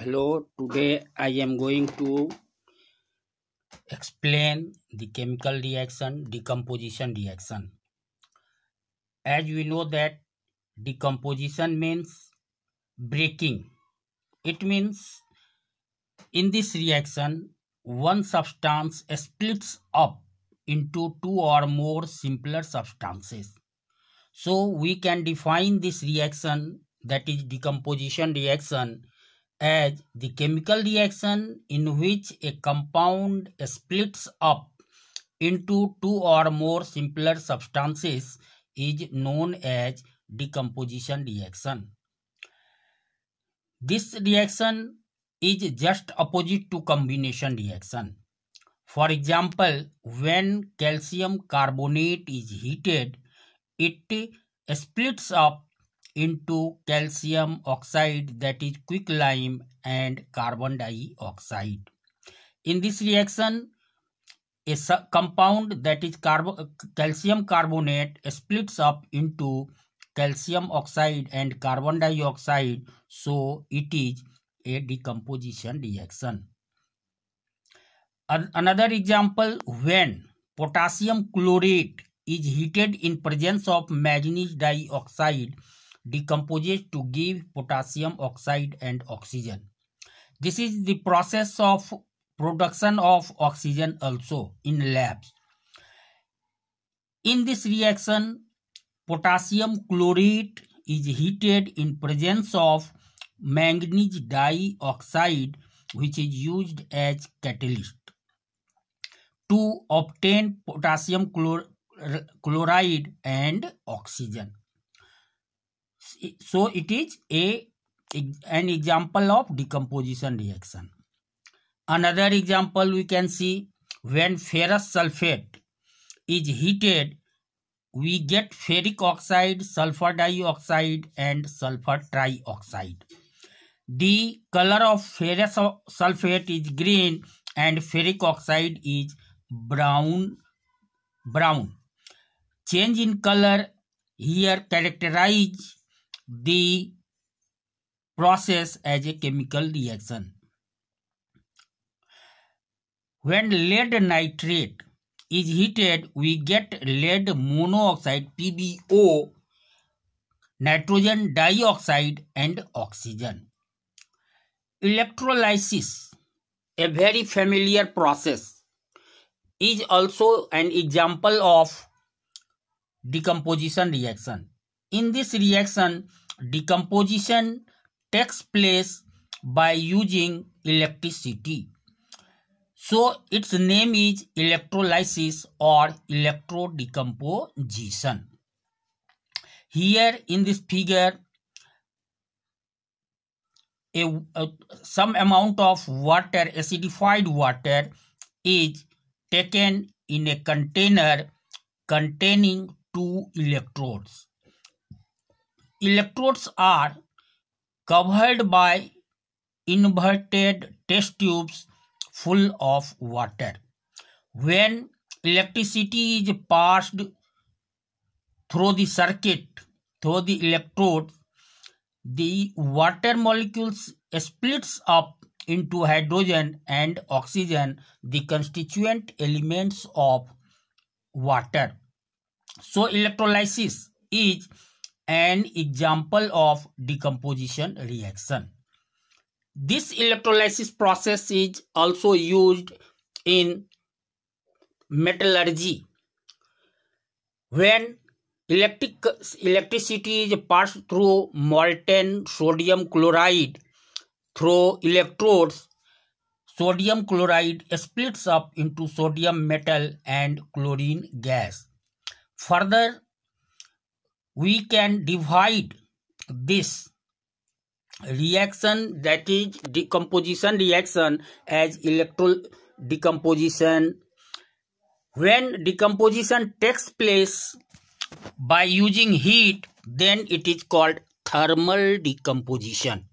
Hello, today I am going to explain the chemical reaction, decomposition reaction. As we know that decomposition means breaking. It means in this reaction, one substance splits up into two or more simpler substances. So we can define this reaction, that is decomposition reaction, as the chemical reaction in which a compound splits up into two or more simpler substances is known as decomposition reaction. This reaction is just opposite to combination reaction. For example, when calcium carbonate is heated, it splits up into calcium oxide, that is quicklime, and carbon dioxide. In this reaction, a compound, that is calcium carbonate, splits up into calcium oxide and carbon dioxide, so it is a decomposition reaction. Another example, when potassium chlorate is heated in presence of manganese dioxide, decomposes to give potassium oxide and oxygen. This is the process of production of oxygen also in labs. In this reaction, potassium chlorate is heated in presence of manganese dioxide, which is used as catalyst to obtain potassium chloride and oxygen. So it is an example of decomposition reaction. Another example we can see, when ferrous sulfate is heated, we get ferric oxide, sulfur dioxide, and sulfur trioxide. The color of ferrous sulfate is green and ferric oxide is brown. Change in color here characterize the process as a chemical reaction. When lead nitrate is heated, we get lead monoxide, PbO, nitrogen dioxide, and oxygen. Electrolysis, a very familiar process, is also an example of decomposition reaction. In this reaction, decomposition takes place by using electricity. So its name is electrolysis or electrodecomposition. Here in this figure, some amount of water, acidified water, is taken in a container containing two electrodes. Electrodes are covered by inverted test tubes full of water. When electricity is passed through the circuit, through the electrodes, the water molecules splits up into hydrogen and oxygen, the constituent elements of water. So electrolysis is an example of decomposition reaction. This electrolysis process is also used in metallurgy. When electricity is passed through molten sodium chloride through electrodes, sodium chloride splits up into sodium metal and chlorine gas. Further, we can divide this reaction, that is decomposition reaction, as electrodecomposition. When decomposition takes place by using heat, then it is called thermal decomposition.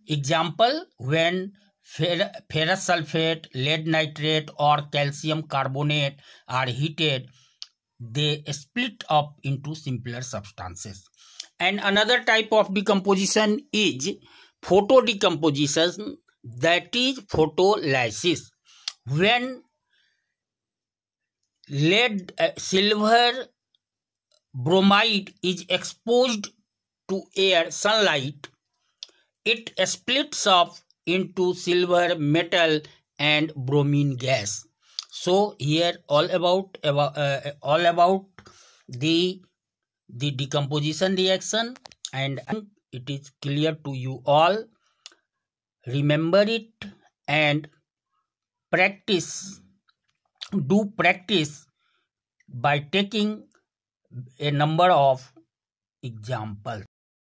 Example, when ferrous sulfate, lead nitrate, or calcium carbonate are heated, they split up into simpler substances. And another type of decomposition is photo decomposition, that is photolysis. When lead silver bromide is exposed to air sunlight, it splits up into silver metal and bromine gas. So here all about the decomposition reaction, and it is clear to you all. Remember it and practice. Do practice by taking a number of examples.